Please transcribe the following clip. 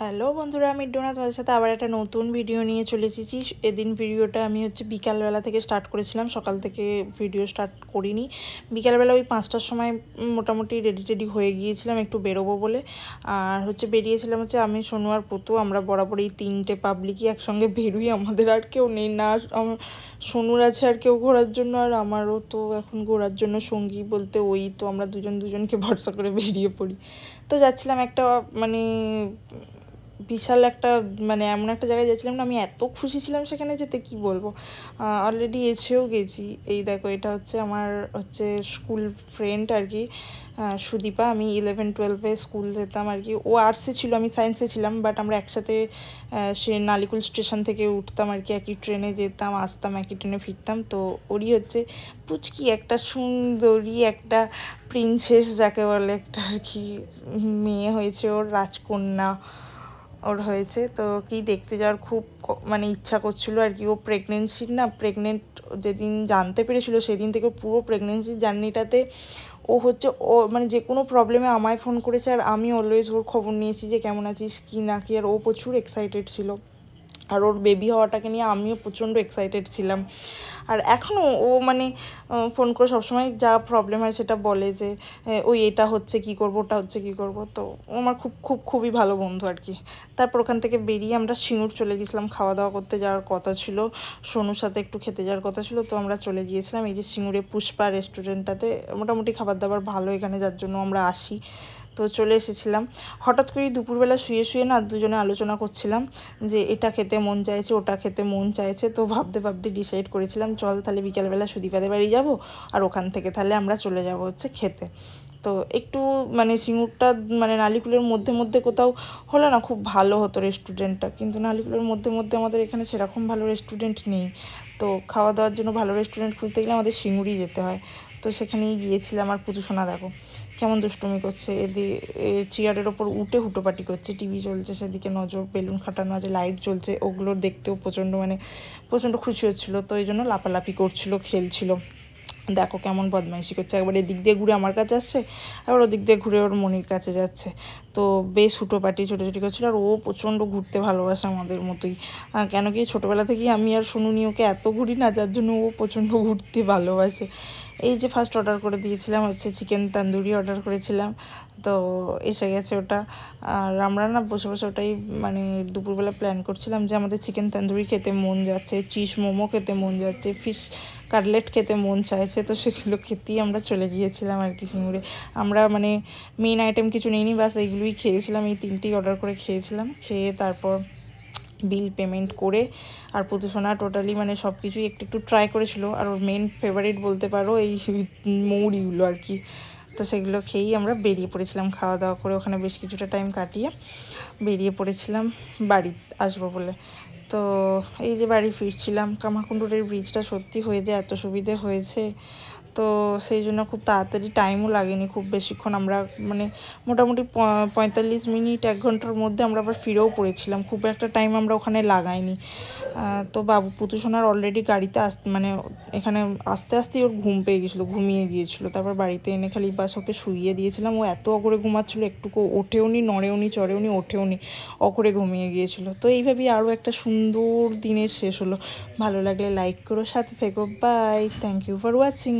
Hello বন্ধুরা, আমি ডোনা তোমাদের সাথে আবার একটা নতুন ভিডিও নিয়ে চলে এসেছি। এদিন ভিডিওটা আমি বিকালবেলা থেকে স্টার্ট করেছিলাম, সকাল থেকে ভিডিও স্টার্ট করিনি। বিকালবেলা ওই 5টার সময় মোটামুটি রেডি হয়ে গিয়েছিলাম একটু বেরোবো বলে। আর বেরিয়েছিলাম আমি, সোনু আর পুতু। আমরা বরাবর এই 3টে পাবলিকই একসঙ্গে বেরোই, আমাদের আর কেউ নেই না। সোনুর আছে আর কেউ ঘোরার জন্য, আর আমারও তো এখন ঘোরার জন্য সঙ্গী বলতে ওই তো আমরা দুজনকে ভরসা করে বেরিয়ে পড়ি। তো যাচ্ছিলাম একটা বিশাল একটা এমন একটা জায়গায় যাচ্ছিলাম না, আমি এত খুশি ছিলাম সেখানে যেতে কি বলবো। অলরেডি এসেও গেছি। এই দেখো, এটা আমার স্কুল ফ্রেন্ড আর কি, সুদীপা। আমি 11-12 স্কুল যেতাম আর কি। ও আর্টসে ছিল, আমি সায়েন্সে ছিলাম, বাট আমরা একসাথে সে নালিকুল স্টেশন থেকে উঠতাম আর কি, একই ট্রেনে যেতাম আসতাম, একই ট্রেনে ফিরতাম। তো ওরই পুচকি একটা সুন্দরী একটা প্রিন্সেস যাকে বলে একটা আর কি মেয়ে হয়েছে, ওর রাজকন্যা ওর হয়েছে। তো কি দেখতে যাওয়ার খুব ইচ্ছা করছিল আর কি। ও প্রেগনেন্ট যেদিন জানতে পেরেছিল সেদিন থেকে পুরো প্রেগনেন্সির জার্নিটাতে ও ও যে কোনো প্রবলেমে আমায় ফোন করেছে, আর আমি অলওয়েজ ওর খবর নিয়েছি যে কেমন আছিস কি না কি। আর ও প্রচুর এক্সাইটেড ছিল, আর ওর বেবি হওয়াটাকে নিয়ে আমিও প্রচণ্ড এক্সাইটেড ছিলাম। আর এখনও ও ফোন করে সবসময় যা প্রবলেম হয় সেটা বলে যে ওই এটা হচ্ছে কী করবো, ওটা হচ্ছে কী করবো। তো ও আমার খুবই ভালো বন্ধু আর কি। তারপর ওখান থেকে বেরিয়ে আমরা সিঙ্গুর চলে গেছিলাম, খাওয়া দাওয়া করতে যাওয়ার কথা ছিল, সোনুর সাথে একটু খেতে যাওয়ার কথা ছিল। তো আমরা চলে গিয়েছিলাম এই যে সিঙ্গুরে পুষ্পা রেস্টুরেন্টটাতে। মোটামুটি খাবার দাবার ভালো এখানে, যার জন্য আমরা আসি। তো চলে এসেছিলাম। হঠাৎ করে দুপুরবেলা শুয়ে না দুজনে আলোচনা করছিলাম যে এটা খেতে মন চাইছে, ওটা খেতে মন চাইছে। তো ভাবতে ডিসাইড করেছিলাম চল তাহলে বিকেলবেলা সুদীপাদের বাড়ি যাব, আর ওখান থেকে তাহলে আমরা চলে যাব খেতে। তো একটু সিঙ্গুরটা নালিকুলের মধ্যে কোথাও হলে না খুব ভালো হতো রেস্টুরেন্টটা, কিন্তু নালিকুলের মধ্যে আমাদের এখানে সেরকম ভালো রেস্টুরেন্ট নেই। তো খাওয়া দাওয়ার জন্য ভালো রেস্টুরেন্ট খুঁজতে গেলে আমাদের সিঙ্গুরই যেতে হয়। তো সেখানেই গিয়েছিলাম। আর পুতুসোনা দেখো কেমন দুষ্টুমি করছে, চেয়ারের ওপর উঠে হুটোপাটি করছে, টিভি চলছে সেদিকে নজর, বেলুন খাটানো আছে, লাইট জ্বলছে, ওগুলো দেখতেও প্রচণ্ড খুশি হচ্ছিলো। তো এই জন্য লাফালাফি করছিল, খেলছিল। দেখো কেমন বদমাইশি করছে, একবার এদিক দিয়ে ঘুরে আমার কাছে আসছে, আবার ওদিক দিয়ে ঘুরে ওর মনির কাছে যাচ্ছে। তো বেশ হুটোপাটি ছোটাছুটি করছিল। আর ও প্রচণ্ড ঘুরতে ভালোবাসে আমাদের মতোই, কেন কি ছোটোবেলা থেকেই আমি আর সোনু নিয়ে ওকে এত ঘুরি না, যার জন্য ও প্রচণ্ড ঘুরতে ভালোবাসে। এই যে ফার্স্ট অর্ডার করে দিয়েছিলাম চিকেন তন্দুরি অর্ডার করেছিলাম। তো এসে গেছে ওটা। আর আমরা না বসে ওটাই দুপুরবেলা প্ল্যান করছিলাম যে আমাদের চিকেন তন্দুরি খেতে মন যাচ্ছে, চিজ মোমো খেতে মন যাচ্ছে, ফিশ কাটলেট খেতে মন চাইছে। তো সেগুলো খেতেই আমরা চলে গিয়েছিলাম আর কি সিঙ্গুরে। আমরা মেইন আইটেম কিছু নিইনি, বাস এইগুলোই খেয়েছিলাম, এই 3টেই অর্ডার করে খেয়েছিলাম। খেয়ে তারপর বিল পেমেন্ট করে, আর পুতুসোনা টোটালি সব কিছুই একটু ট্রাই করেছিল। আর ওর মেন ফেভারিট বলতে পারো এই মৌরিগুলো আর কি। তো সেগুলো খেয়েই আমরা বেরিয়ে পড়েছিলাম, খাওয়া দাওয়া করে ওখানে বেশ কিছুটা টাইম কাটিয়ে বেরিয়ে পড়েছিলাম বাড়ি আসবো বলে। তো এই যে বাড়ি ফিরছিলাম, কামারকুণ্ডুরের ব্রিজটা সত্যি হয়ে যে এত সুবিধে হয়েছে। তো সেই জন্য খুব তাড়াতাড়ি টাইমও লাগেনি খুব বেশিক্ষণ। আমরা মোটামুটি 45 মিনিট 1 ঘন্টার মধ্যে আমরা আবার ফিরেও পড়েছিলাম, খুব একটা টাইম আমরা ওখানে লাগাইনি। তো পুতুসোনার অলরেডি গাড়িতে এখানে আস্তেই ওর ঘুম পেয়ে গেছিলো, ঘুমিয়ে গিয়েছিলো। তারপর বাড়িতে এনে খালি বাস ওকে শুইয়ে দিয়েছিলাম। ও এত অগরে ঘুমাচ্ছিলো, একটুকু ওঠেওনি, নড়েওনি, চড়েওনি, ওঠেওনি, অগরে ঘুমিয়ে গিয়েছিলো। তো এইভাবেই আরও একটা সুন্দর দিনের শেষ হলো। ভালো লাগলে লাইক করো, সাথে থেকো। Bye, thank you for watching.